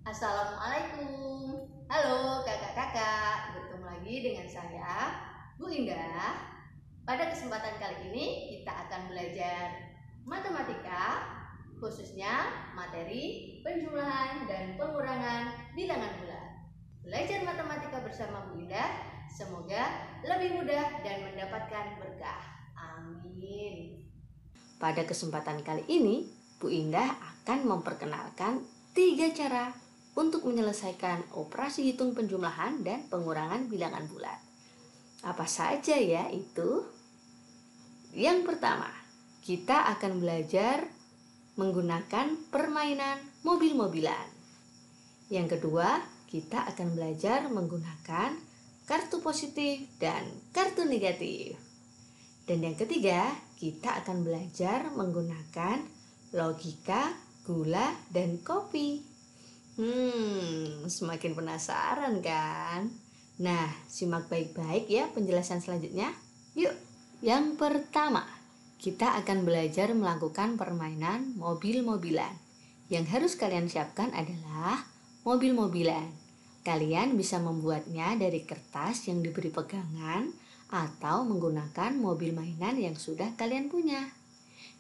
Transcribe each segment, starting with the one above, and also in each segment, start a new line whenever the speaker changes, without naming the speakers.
Assalamualaikum. Halo kakak-kakak, bertemu lagi dengan saya Bu Indah. Pada kesempatan kali ini kita akan belajar matematika, khususnya materi penjumlahan dan pengurangan bilangan bulat. Belajar matematika bersama Bu Indah semoga lebih mudah dan mendapatkan berkah. Amin. Pada kesempatan kali ini Bu Indah akan memperkenalkan 3 cara untuk menyelesaikan operasi hitung penjumlahan dan pengurangan bilangan bulat. Apa saja ya itu? Yang pertama, kita akan belajar menggunakan permainan mobil-mobilan. Yang kedua, kita akan belajar menggunakan kartu positif dan kartu negatif. Dan yang ketiga, kita akan belajar menggunakan logika, gula, dan kopi. Semakin penasaran kan? Nah, simak baik-baik ya penjelasan selanjutnya. Yuk, yang pertama, kita akan belajar melakukan permainan mobil-mobilan. Yang harus kalian siapkan adalah mobil-mobilan. Kalian bisa membuatnya dari kertas yang diberi pegangan atau menggunakan mobil mainan yang sudah kalian punya.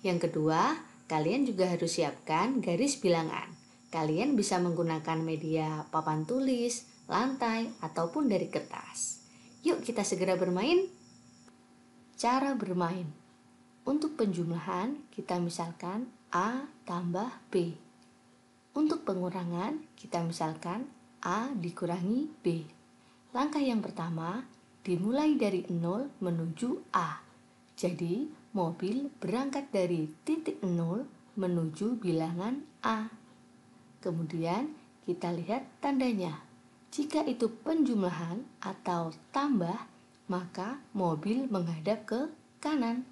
Yang kedua, kalian juga harus siapkan garis bilangan. Kalian bisa menggunakan media papan tulis, lantai, ataupun dari kertas. Yuk kita segera bermain. Cara bermain. Untuk penjumlahan, kita misalkan A tambah B. Untuk pengurangan, kita misalkan A dikurangi B. Langkah yang pertama, dimulai dari 0 menuju A. Jadi, mobil berangkat dari titik 0 menuju bilangan A. Kemudian kita lihat tandanya. Jika itu penjumlahan atau tambah, maka mobil menghadap ke kanan.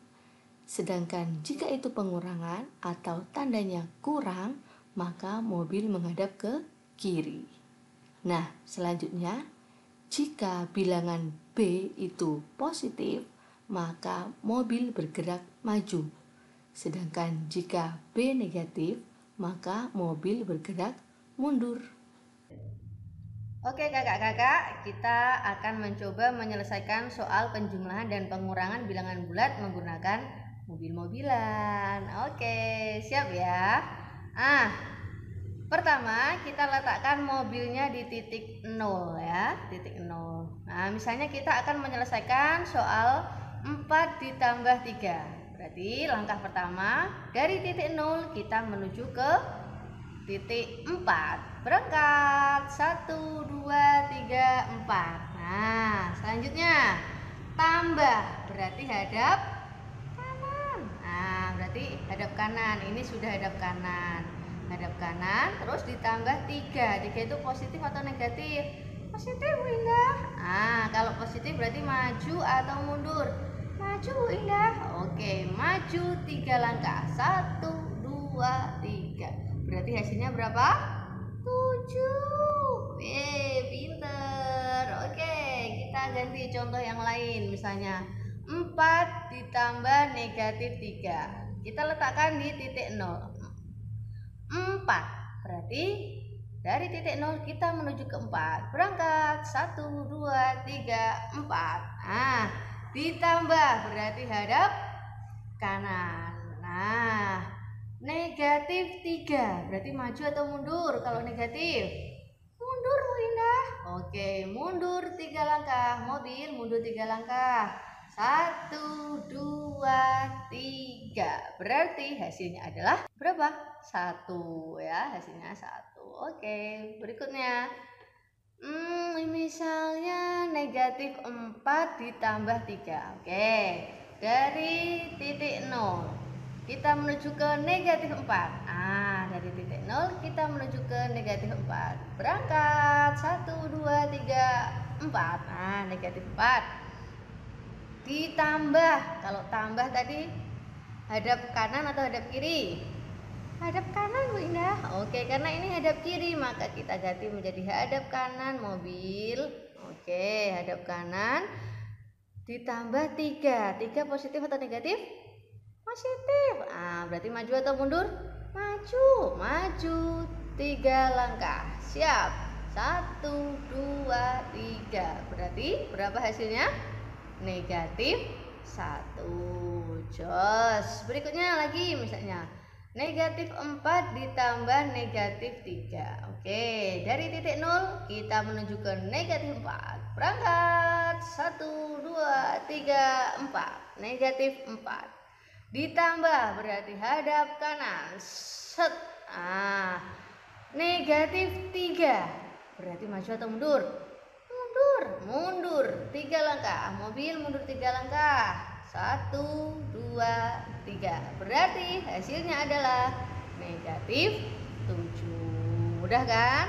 Sedangkan jika itu pengurangan atau tandanya kurang, maka mobil menghadap ke kiri. Nah, selanjutnya, jika bilangan B itu positif, maka mobil bergerak maju. Sedangkan jika B negatif, maka mobil bergerak mundur. Oke kakak-kakak, kita akan mencoba menyelesaikan soal penjumlahan dan pengurangan bilangan bulat menggunakan mobil-mobilan. Oke, siap ya? Pertama kita letakkan mobilnya di titik 0 ya, titik 0. Nah, misalnya kita akan menyelesaikan soal 4 ditambah 3. Berarti langkah pertama dari titik 0 kita menuju ke titik 4. Berangkat 1, 2, 3, 4. Nah, selanjutnya tambah, berarti hadap kanan. Nah, berarti hadap kanan. Ini sudah hadap kanan. Hadap kanan, terus ditambah 3. 3 itu positif atau negatif? Positif, Bu Indah. Nah, kalau positif berarti maju atau mundur? Maju, Bu Indah. Oke, maju 3 langkah. 1, 2, 3. Berarti hasilnya berapa? 7. Pinter. Oke, kita ganti contoh yang lain. Misalnya 4 ditambah negatif 3. Kita letakkan di titik 0. 4. Berarti dari titik 0 kita menuju ke 4. Berangkat 1, 2, 3, 4. Nah, ditambah berarti hadap kanan. Nah, negatif 3 berarti maju atau mundur? Kalau negatif mundur, Bu Indah. Oke, mundur 3 langkah. Mobil mundur 3 langkah. 1, 2, 3. Berarti hasilnya adalah berapa? 1 ya, hasilnya 1. Oke, berikutnya misalnya negatif 4 ditambah 3. Oke, dari titik 0 kita menuju ke negatif 4. Dari titik 0 kita menuju ke negatif 4. Berangkat 1, 2, 3, 4. Nah, negatif 4 ditambah, kalau tambah tadi hadap kanan atau hadap kiri? Hadap kanan, Bu Indah. Oke, karena ini hadap kiri maka kita ganti menjadi hadap kanan mobil. Oke, hadap kanan ditambah 3. 3 positif atau negatif? Positif. Berarti maju atau mundur? Maju 3 langkah. Siap. 1, 2, 3. Berarti berapa hasilnya? Negatif 1. Jos. Berikutnya lagi misalnya negatif 4 ditambah negatif 3. Oke, dari titik 0 kita menuju ke negatif 4. Berangkat. 1, 2, 3, 4. Negatif 4. Ditambah berarti hadap kanan. Set. Negatif 3. Berarti maju atau mundur? Mundur 3 langkah. Mobil mundur 3 langkah. 1, 2, 3. Berarti hasilnya adalah negatif 7. Mudah kan?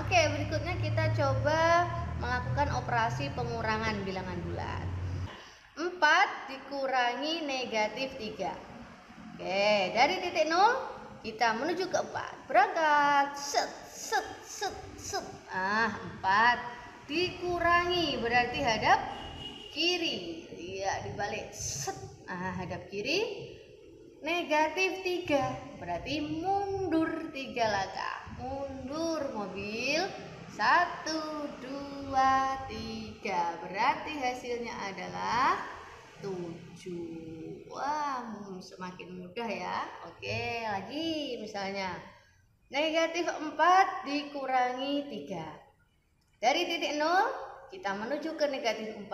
Oke, berikutnya kita coba melakukan operasi pengurangan bilangan bulat. 4 dikurangi negatif 3. Oke, dari titik 0 kita menuju ke 4. Berangkat. Set. 4 dikurangi berarti hadap kiri. Iya, dibalik. Set. Hadap kiri. Negatif 3. Berarti mundur 3 langkah. Mundur mobil. 1, 2, 3. Berarti hasilnya adalah 7. Wah, semakin mudah ya. Oke, lagi misalnya negatif 4 dikurangi 3. Dari titik 0 kita menuju ke negatif 4.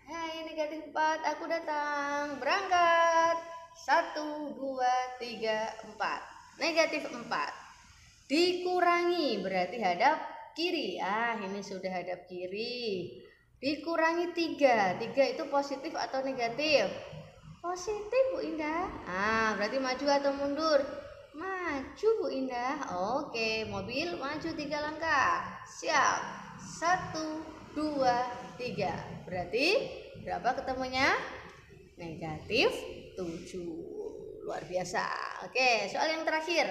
Hai negatif 4, aku datang. Berangkat. 1, 2, 3, 4. Negatif 4 dikurangi berarti hadap kiri. Ini sudah hadap kiri. Dikurangi 3. 3 itu positif atau negatif? Positif, Bu Indah. Berarti maju atau mundur? Maju, Bu Indah. Oke, mobil maju 3 langkah. Siap. 1, 2, 3. Berarti berapa ketemunya? Negatif 7. Luar biasa. Oke, soal yang terakhir.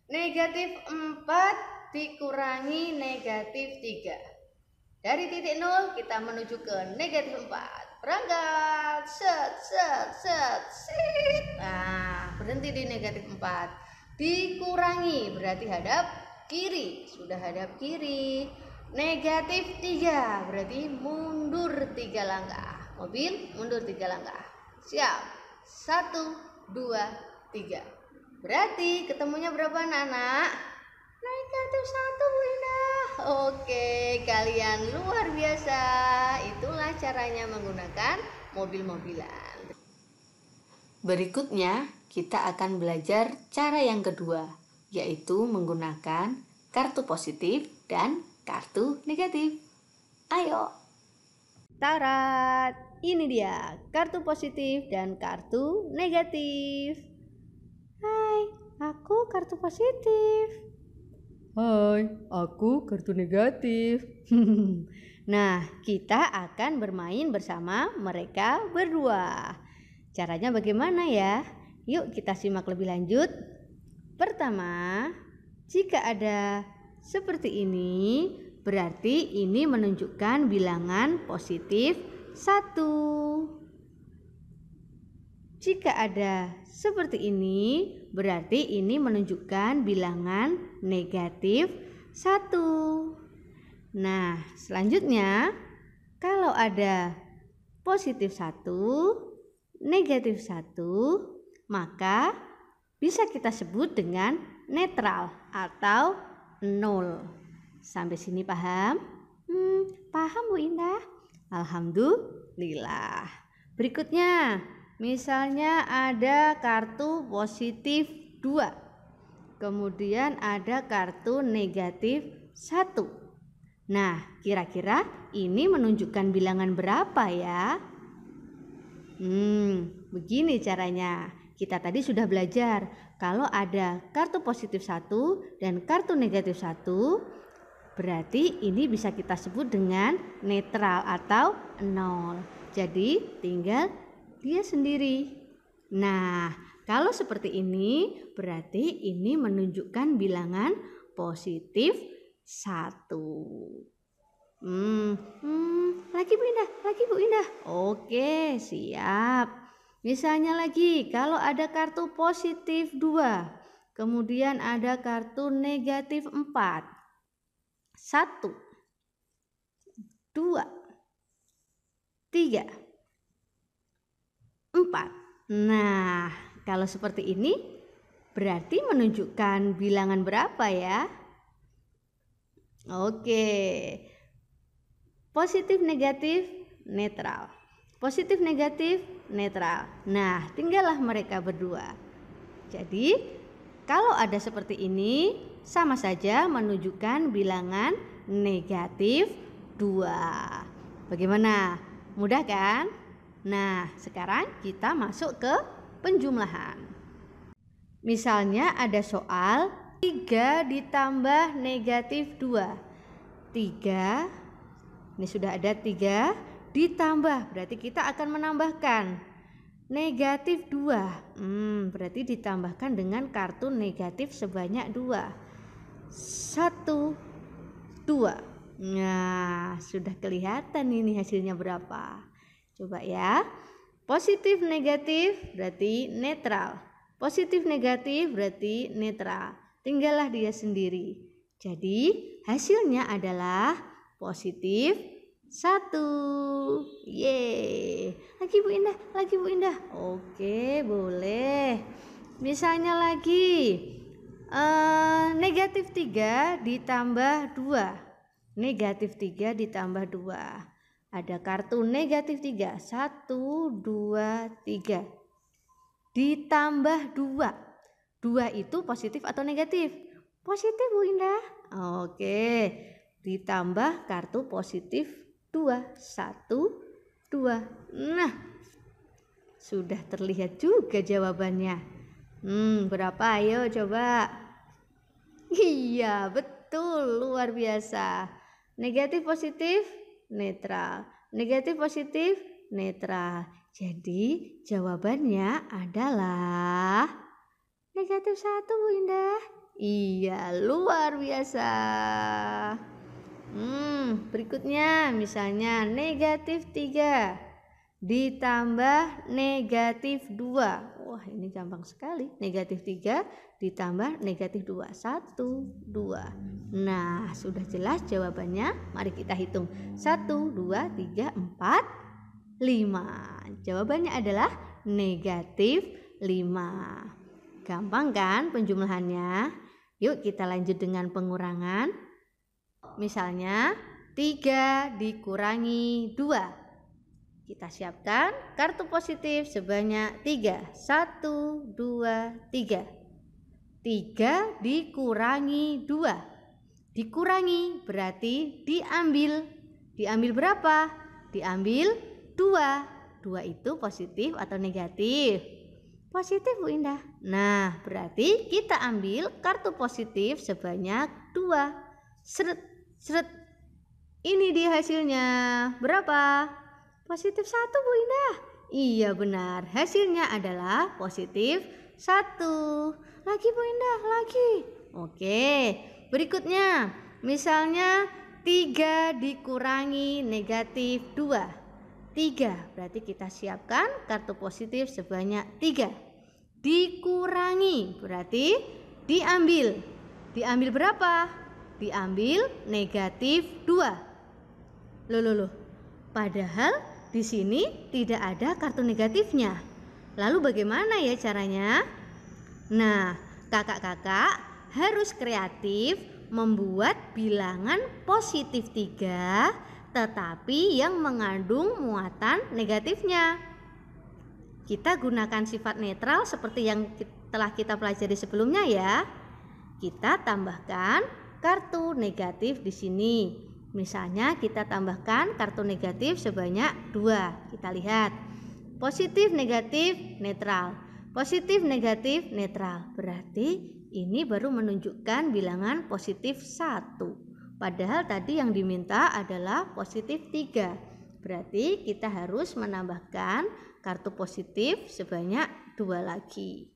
Negatif 4 dikurangi negatif 3. Dari titik 0 kita menuju ke negatif 4. Berangkat. Set. Berhenti di negatif 4. Dikurangi berarti hadap kiri. Sudah hadap kiri. Negatif 3 berarti mundur 3 langkah. Mobil mundur 3 langkah. Siap. 1, 2, 3. Berarti ketemunya berapa anak-anak? Negatif 1, Bu Indah. Oke, kalian luar biasa. Itulah caranya menggunakan mobil-mobilan. Berikutnya kita akan belajar cara yang kedua, yaitu menggunakan kartu positif dan kartu negatif. Ayo. Tarat, ini dia kartu positif dan kartu negatif. Hai, aku kartu positif. Hai, aku kartu negatif. Nah, kita akan bermain bersama mereka berdua. Caranya bagaimana ya? Yuk kita simak lebih lanjut. Pertama, jika ada seperti ini, berarti ini menunjukkan bilangan positif 1. Jika ada seperti ini, berarti ini menunjukkan bilangan negatif 1. Nah, selanjutnya kalau ada positif 1, negatif 1, maka bisa kita sebut dengan netral atau 0. Sampai sini paham? Paham, Bu Indah? Alhamdulillah. Berikutnya, misalnya ada kartu positif 2. Kemudian ada kartu negatif 1. Nah, kira-kira ini menunjukkan bilangan berapa ya? Begini caranya. Kita tadi sudah belajar kalau ada kartu positif 1 dan kartu negatif 1, berarti ini bisa kita sebut dengan netral atau 0. Jadi tinggal dia sendiri. Nah, kalau seperti ini berarti ini menunjukkan bilangan positif 1. Lagi Bu Indah. Oke, siap. Misalnya lagi kalau ada kartu positif 2, Kemudian ada kartu negatif 4. 1, 2, 3, 4. Nah, kalau seperti ini berarti menunjukkan bilangan berapa ya? Oke. Positif, negatif, netral. Positif, negatif, netral. Nah, tinggallah mereka berdua. Jadi, kalau ada seperti ini, sama saja menunjukkan bilangan negatif 2. Bagaimana? Mudah kan? Nah, sekarang kita masuk ke penjumlahan. Misalnya ada soal 3 ditambah negatif 2. 3, ini sudah ada 3 ditambah, berarti kita akan menambahkan negatif 2. Berarti ditambahkan dengan kartu negatif sebanyak 2. 1, 2. Nah, sudah kelihatan ini hasilnya berapa. Coba ya. Positif negatif berarti netral. Positif negatif berarti netral. Tinggallah dia sendiri. Jadi hasilnya adalah positif 1. Yeay. Lagi Bu Indah, lagi Bu Indah. Oke, boleh. Misalnya lagi negatif 3 ditambah 2. Negatif 3 ditambah 2. Ada kartu negatif 3. 1, 2, 3. Ditambah 2. 2 itu positif atau negatif? Positif Bu Indah. Oke. Ditambah kartu positif 2. 1, 2. Nah, sudah terlihat juga jawabannya. Berapa? Ayo coba. Iya, betul, luar biasa. Negatif positif netral. Negatif positif netral. Jadi jawabannya adalah negatif 1 Bu Indah. Iya, luar biasa. Berikutnya misalnya negatif 3 ditambah negatif 2. Wah, ini gampang sekali. Negatif 3 ditambah negatif 2. 1, 2. Nah, sudah jelas jawabannya. Mari kita hitung. 1, 2, 3, 4, 5. Jawabannya adalah negatif 5. Gampang kan penjumlahannya? Yuk kita lanjut dengan pengurangan. Misalnya 3 dikurangi 2. Kita siapkan kartu positif sebanyak 3. 1, 2, 3. 3 dikurangi 2. Dikurangi berarti diambil. Diambil berapa? Diambil 2. 2 itu positif atau negatif? Positif Bu Indah. Nah, berarti kita ambil kartu positif sebanyak 2. Seret, seret. Ini dia hasilnya. Berapa? Positif 1 Bu Indah. Iya benar, hasilnya adalah positif 1. Lagi Bu Indah, lagi. Oke, berikutnya misalnya 3 dikurangi negatif 2. 3, berarti kita siapkan kartu positif sebanyak 3. Dikurangi berarti diambil. Diambil berapa? Diambil negatif 2. Loh. Padahal di sini tidak ada kartu negatifnya. Lalu bagaimana ya caranya? Nah, kakak-kakak harus kreatif membuat bilangan positif 3 tetapi yang mengandung muatan negatifnya. Kita gunakan sifat netral seperti yang telah kita pelajari sebelumnya ya. Kita tambahkan kartu negatif di sini. Misalnya kita tambahkan kartu negatif sebanyak 2. Kita lihat. Positif, negatif, netral. Positif, negatif, netral. Berarti ini baru menunjukkan bilangan positif 1. Padahal tadi yang diminta adalah positif 3. Berarti kita harus menambahkan kartu positif sebanyak 2 lagi.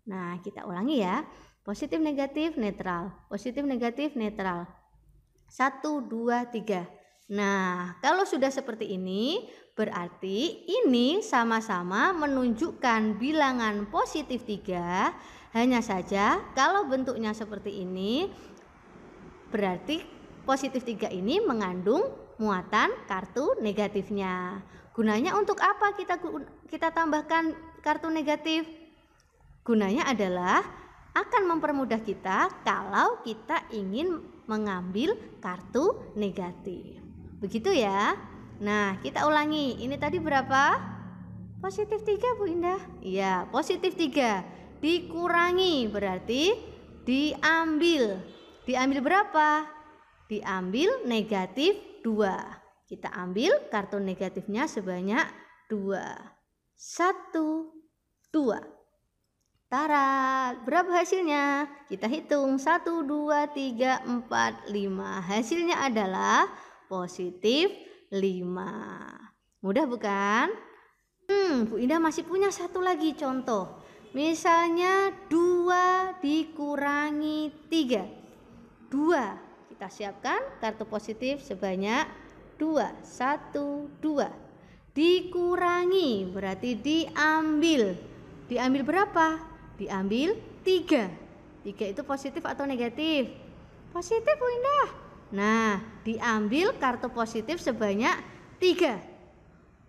Nah, kita ulangi ya. Positif, negatif, netral. Positif, negatif, netral. 1, 2, 3. Nah, kalau sudah seperti ini, berarti ini sama-sama menunjukkan bilangan positif 3, Hanya saja kalau bentuknya seperti ini, berarti positif 3 ini mengandung muatan kartu negatifnya. Gunanya untuk apa kita tambahkan kartu negatif? Gunanya adalah akan mempermudah kita kalau kita ingin mengambil kartu negatif. Begitu ya. Nah, kita ulangi. Ini tadi berapa? Positif 3, Bu Indah. Iya, positif 3 dikurangi berarti diambil. Diambil berapa? Diambil negatif 2. Kita ambil kartu negatifnya sebanyak 2. 1, 2. Tara, berapa hasilnya? Kita hitung 1, 2, 3, 4, 5. Hasilnya adalah positif 5. Mudah bukan? Bu Indah masih punya satu lagi contoh. Misalnya 2 dikurangi 3. 2. Kita siapkan kartu positif sebanyak 2. 1, 2. Dikurangi berarti diambil. Diambil berapa? Diambil 3. 3 itu positif atau negatif? Positif, Bu Indah. Nah, diambil kartu positif sebanyak 3.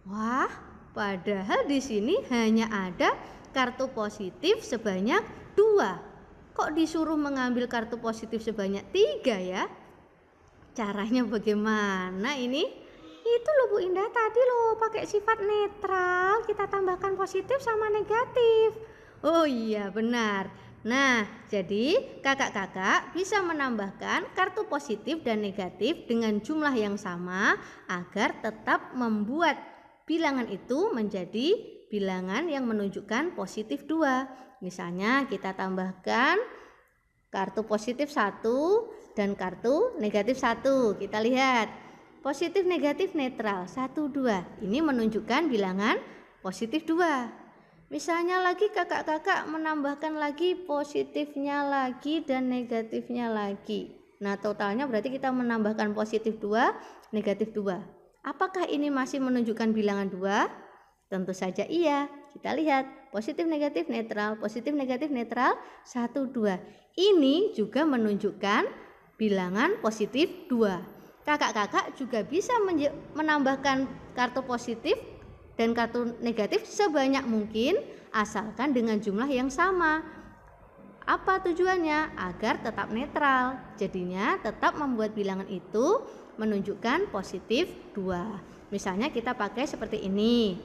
Wah, padahal di sini hanya ada kartu positif sebanyak 2. Kok disuruh mengambil kartu positif sebanyak 3 ya? Caranya bagaimana ini? Itu loh Bu Indah, tadi loh pakai sifat netral, kita tambahkan positif sama negatif. Oh iya, benar. Nah, jadi kakak-kakak bisa menambahkan kartu positif dan negatif dengan jumlah yang sama agar tetap membuat bilangan itu menjadi bilangan yang menunjukkan positif 2. Misalnya kita tambahkan kartu positif 1 dan kartu negatif 1. Kita lihat. Positif negatif netral 1, 2. Ini menunjukkan bilangan positif 2. Misalnya lagi kakak-kakak menambahkan lagi positifnya lagi dan negatifnya lagi. Nah, totalnya berarti kita menambahkan positif 2, negatif 2. Apakah ini masih menunjukkan bilangan 2? Tentu saja iya. Kita lihat positif negatif netral, positif negatif netral 1, 2. Ini juga menunjukkan bilangan positif 2. Kakak-kakak juga bisa menambahkan kartu positif dan kartu negatif sebanyak mungkin asalkan dengan jumlah yang sama. Apa tujuannya? Agar tetap netral. Jadinya tetap membuat bilangan itu menunjukkan positif 2. Misalnya kita pakai seperti ini.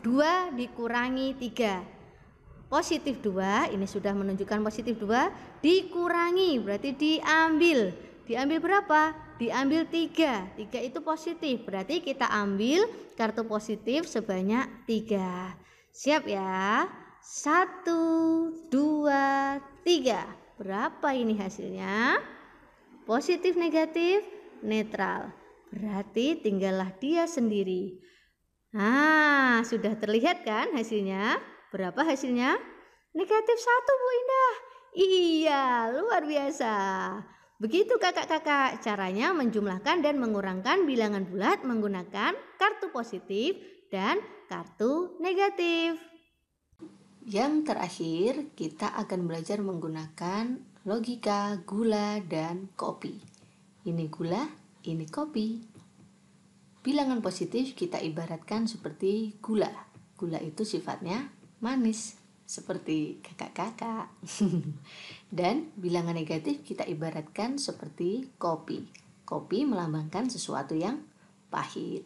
2 dikurangi 3. Positif 2, ini sudah menunjukkan positif 2, dikurangi berarti diambil. Diambil berapa? Diambil 3. 3 itu positif, berarti kita ambil kartu positif sebanyak 3. Siap ya? 1, 2, 3. Berapa ini hasilnya? Positif, negatif, netral. Berarti tinggallah dia sendiri. Nah, sudah terlihat kan hasilnya? Berapa hasilnya? Negatif 1, Bu Indah. Iya, luar biasa. Begitu kakak-kakak caranya menjumlahkan dan mengurangkan bilangan bulat menggunakan kartu positif dan kartu negatif. Yang terakhir, kita akan belajar menggunakan logika gula dan kopi. Ini gula, ini kopi. Bilangan positif kita ibaratkan seperti gula. Gula itu sifatnya manis, seperti kakak-kakak. Dan bilangan negatif kita ibaratkan seperti kopi. Kopi melambangkan sesuatu yang pahit.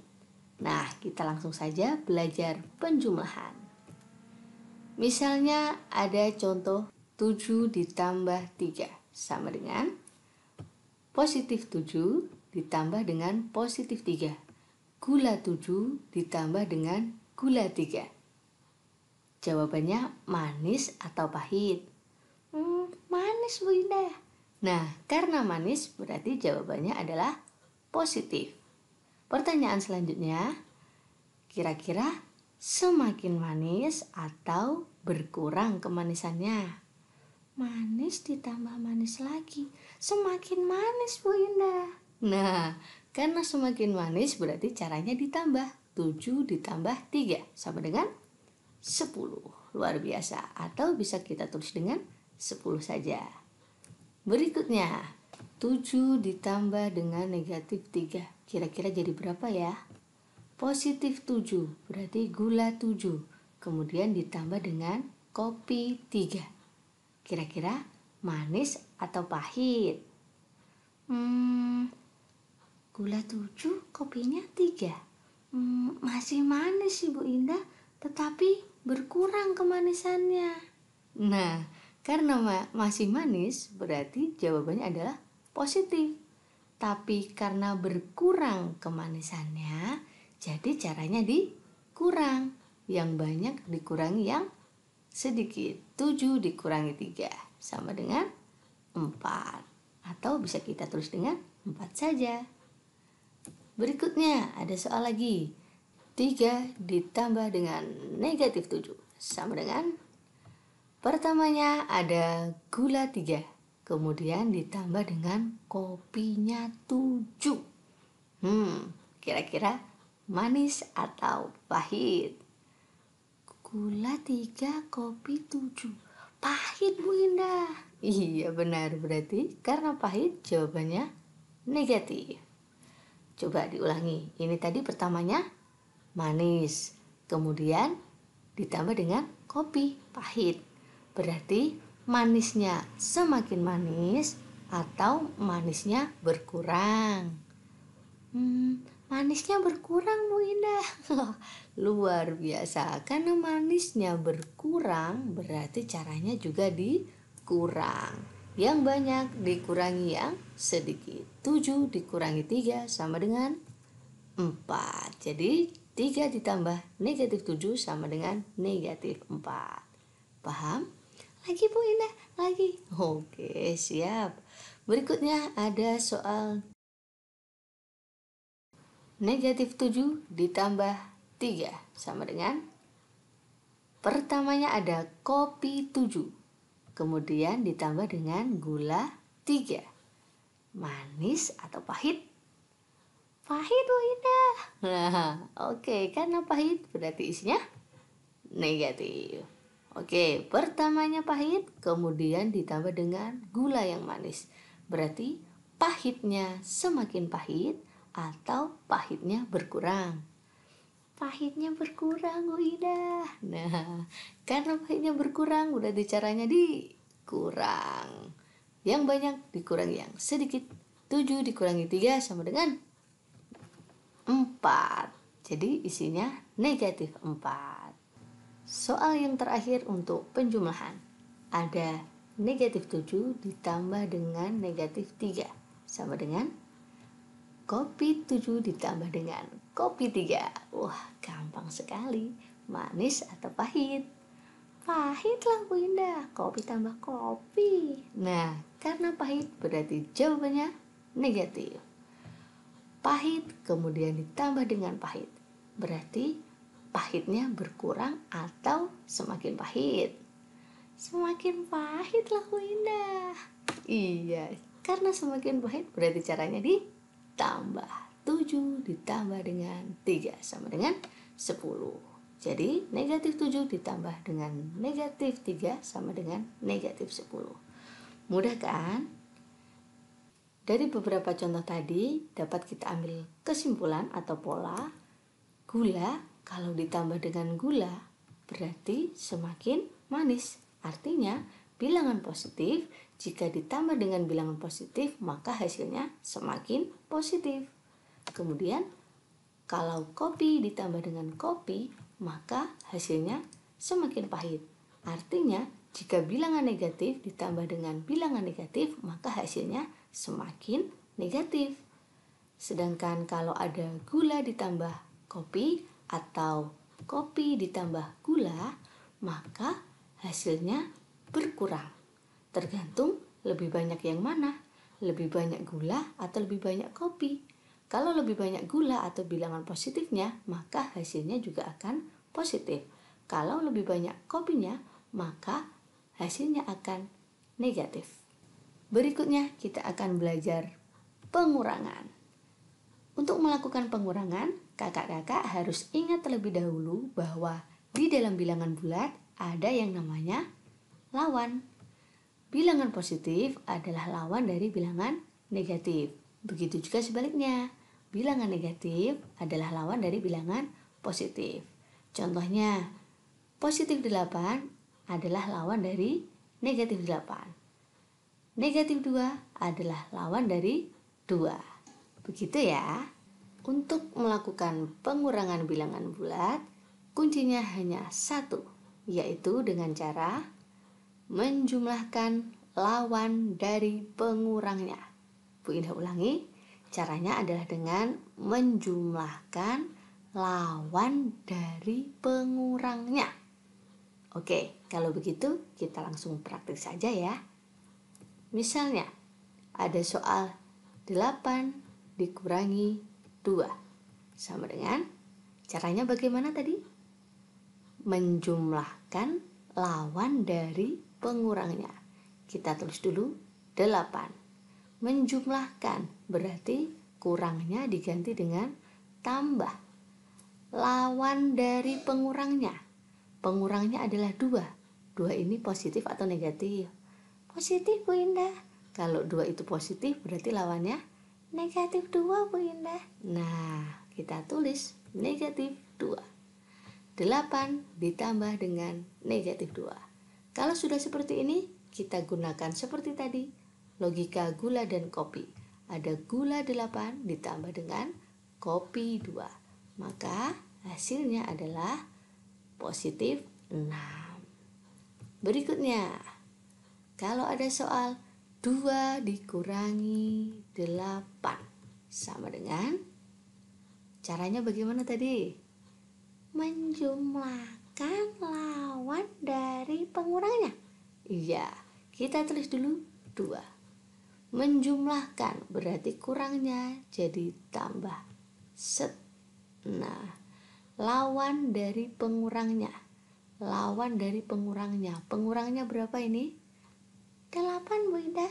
Nah, kita langsung saja belajar penjumlahan. Misalnya ada contoh 7 ditambah 3 sama dengan positif 7 ditambah dengan positif 3. Gula 7 ditambah dengan gula 3. Jawabannya manis atau pahit? Manis, Bu Indah. Nah, karena manis berarti jawabannya adalah positif. Pertanyaan selanjutnya, kira-kira semakin manis atau berkurang kemanisannya? Manis ditambah manis lagi, semakin manis, Bu Indah. Nah, karena semakin manis berarti caranya ditambah. 7 ditambah 3 sama dengan 10. Luar biasa. Atau bisa kita tulis dengan 10 saja. Berikutnya, 7 ditambah dengan negatif 3. Kira-kira jadi berapa ya? Positif 7, berarti gula 7. Kemudian ditambah dengan kopi 3. Kira-kira manis atau pahit? Gula 7, kopinya 3. Masih manis sih Bu Indah, tetapi berkurang kemanisannya. Nah, karena masih manis, berarti jawabannya adalah positif. Tapi karena berkurang kemanisannya, jadi caranya dikurang. Yang banyak dikurangi yang sedikit. 7 dikurangi 3 sama dengan 4. Atau bisa kita tulis dengan 4 saja. Berikutnya ada soal lagi. 3 ditambah dengan negatif 7 sama dengan, pertamanya ada gula 3, kemudian ditambah dengan kopinya 7. Kira-kira manis atau pahit? Gula 3, kopi 7. Pahit Bu Indah. Iya benar, berarti karena pahit jawabannya negatif. Coba diulangi. Ini tadi pertamanya manis, kemudian ditambah dengan kopi, pahit. Berarti manisnya semakin manis atau manisnya berkurang? Manisnya berkurang Bu Indah. Luar biasa. Karena manisnya berkurang berarti caranya juga dikurang. Yang banyak dikurangi yang sedikit. 7 dikurangi 3 sama dengan 4. Jadi 3 ditambah negatif 7 sama dengan negatif 4. Paham? Lagi Bu Indah, lagi. Oke, siap. Berikutnya ada soal negatif 7 ditambah 3 sama dengan, pertamanya ada kopi 7, kemudian ditambah dengan gula 3. Manis atau pahit? Pahit Bu Indah. Nah, oke, karena pahit berarti isinya negatif. Oke, pertamanya pahit, kemudian ditambah dengan gula yang manis. Berarti pahitnya semakin pahit atau pahitnya berkurang? Pahitnya berkurang Bu Indah. Nah, karena pahitnya berkurang berarti caranya dikurang. Yang banyak dikurangi yang sedikit. 7 dikurangi 3 sama dengan 4. Jadi isinya negatif 4. Soal yang terakhir untuk penjumlahan. Ada negatif 7 ditambah dengan negatif 3 sama dengan kopi 7 ditambah dengan kopi 3. Wah, gampang sekali. Manis atau pahit? Pahit lah Bu Indah. Kopi tambah kopi. Nah, karena pahit berarti jawabannya negatif. Pahit kemudian ditambah dengan pahit. Berarti pahitnya berkurang atau semakin pahit? Semakin pahit lah Bu Indah. Iya, karena semakin pahit berarti caranya ditambah. 7 ditambah dengan 3 sama dengan 10. Jadi negatif 7 ditambah dengan negatif 3 sama dengan negatif 10. Mudah kan? Dari beberapa contoh tadi dapat kita ambil kesimpulan atau pola. Gula kalau ditambah dengan gula berarti semakin manis. Artinya bilangan positif jika ditambah dengan bilangan positif maka hasilnya semakin positif. Kemudian kalau kopi ditambah dengan kopi maka hasilnya semakin pahit. Artinya jika bilangan negatif ditambah dengan bilangan negatif maka hasilnya semakin negatif. Sedangkan kalau ada gula ditambah kopi atau kopi ditambah gula maka hasilnya berkurang. Tergantung lebih banyak yang mana, lebih banyak gula atau lebih banyak kopi. Kalau lebih banyak gula atau bilangan positifnya, maka hasilnya juga akan positif. Kalau lebih banyak kopinya, maka hasilnya akan negatif. Berikutnya kita akan belajar pengurangan. Untuk melakukan pengurangan, kakak-kakak harus ingat terlebih dahulu bahwa Di dalam bilangan bulat ada yang namanya lawan. Bilangan positif adalah lawan dari bilangan negatif. Begitu juga sebaliknya. Bilangan negatif adalah lawan dari bilangan positif. Contohnya, positif 8 adalah lawan dari negatif 8. Negatif 2 adalah lawan dari 2. Begitu ya. Untuk melakukan pengurangan bilangan bulat, kuncinya hanya satu, yaitu dengan cara menjumlahkan lawan dari pengurangnya. Bu Indah ulangi, caranya adalah dengan menjumlahkan lawan dari pengurangnya. Oke, kalau begitu kita langsung praktik saja ya. Misalnya, ada soal 8 dikurangi 2 sama dengan, caranya bagaimana tadi? Menjumlahkan lawan dari pengurangnya. Kita tulis dulu 8. Menjumlahkan berarti kurangnya diganti dengan tambah. Lawan dari pengurangnya. Pengurangnya adalah 2. 2 ini positif atau negatif? Positif, Bu Indah. Kalau 2 itu positif berarti lawannya negatif 2, Bu Indah. Nah, kita tulis negatif 2. 8 ditambah dengan negatif 2. Kalau sudah seperti ini, kita gunakan seperti tadi, logika gula dan kopi. Ada gula 8 ditambah dengan kopi 2. Maka hasilnya adalah positif 6. Berikutnya, kalau ada soal 2 dikurangi 8 sama dengan, caranya bagaimana tadi? Menjumlahkan lawan dari pengurangnya. Iya, kita tulis dulu 2. Menjumlahkan berarti kurangnya jadi tambah. Nah, lawan dari pengurangnya. Lawan dari pengurangnya. Pengurangnya berapa ini? 8, Bu Indah.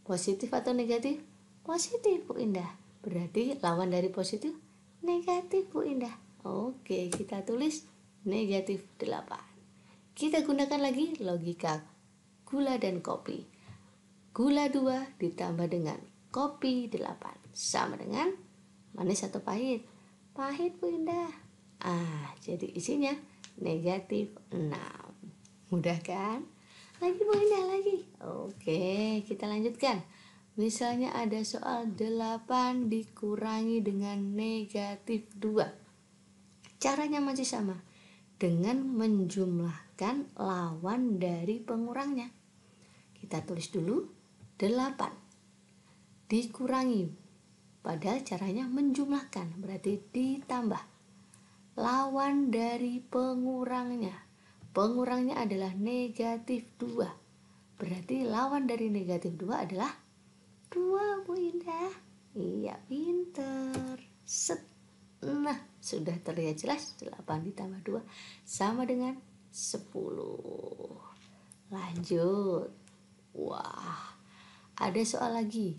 Positif atau negatif? Positif, Bu Indah. Berarti lawan dari positif negatif, Bu Indah. Oke, kita tulis negatif 8. Kita gunakan lagi logika gula dan kopi. Gula 2 ditambah dengan kopi 8 sama dengan manis atau pahit? Pahit, Bu Indah. Jadi isinya negatif 6. Mudah kan? Lagi, Bu Indah, lagi. Oke, kita lanjutkan. Misalnya ada soal 8 dikurangi dengan negatif 2. Caranya masih sama, dengan menjumlahkan lawan dari pengurangnya. Kita tulis dulu 8 dikurangi, padahal caranya menjumlahkan, berarti ditambah lawan dari pengurangnya. Pengurangnya adalah negatif 2, berarti lawan dari negatif 2 adalah 2, Bu Indah. Iya, pinter. Nah, sudah terlihat jelas 8 ditambah 2 sama dengan 10. Lanjut. Wah, ada soal lagi.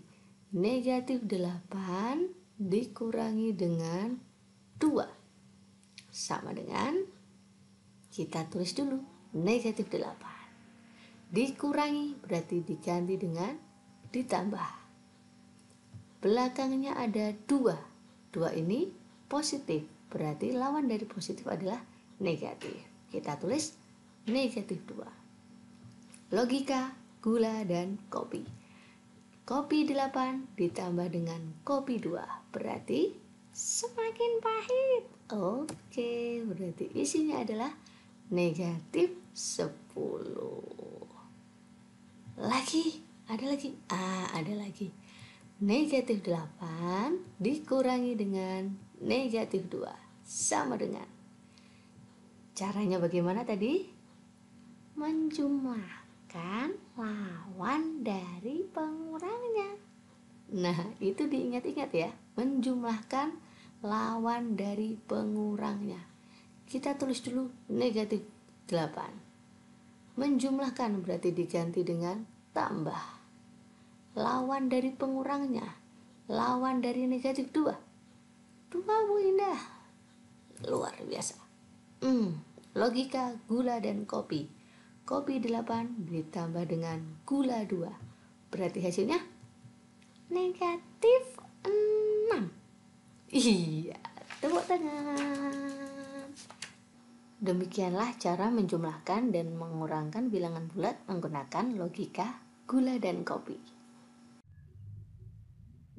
Negatif 8 dikurangi dengan 2 sama dengan, kita tulis dulu negatif 8. Dikurangi berarti diganti dengan ditambah. Belakangnya ada 2. 2 ini positif, berarti lawan dari positif adalah negatif. Kita tulis negatif 2. Logika gula dan kopi. Kopi 8 ditambah dengan kopi 2 berarti semakin pahit. Oke, berarti isinya adalah negatif 10. Ada lagi. Negatif 8 dikurangi dengan negatif 2 sama dengan, caranya bagaimana tadi? Menjumlahkan lawan dari pengurangnya. Nah, itu diingat-ingat ya, menjumlahkan lawan dari pengurangnya. Kita tulis dulu negatif 8. Menjumlahkan berarti diganti dengan tambah. Lawan dari pengurangnya, lawan dari negatif 2. 2, Bu Indah. Luar biasa. Logika gula dan kopi. Kopi 8 ditambah dengan gula 2. Berarti hasilnya negatif 6. Iya, tepuk tangan. Demikianlah cara menjumlahkan dan mengurangkan bilangan bulat menggunakan logika gula dan kopi.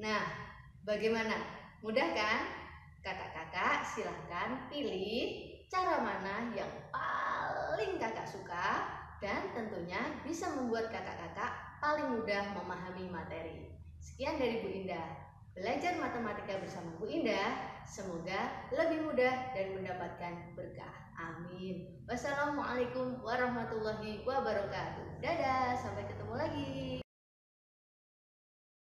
Nah, bagaimana? Mudah kan? Kakak-kakak silahkan pilih cara mana yang paling kakak suka dan tentunya bisa membuat kakak-kakak paling mudah memahami materi. Sekian dari Bu Indah. Belajar matematika bersama Bu Indah, semoga lebih mudah dan mendapatkan berkah. Amin. Wassalamualaikum warahmatullahi wabarakatuh. Dadah, sampai ketemu lagi.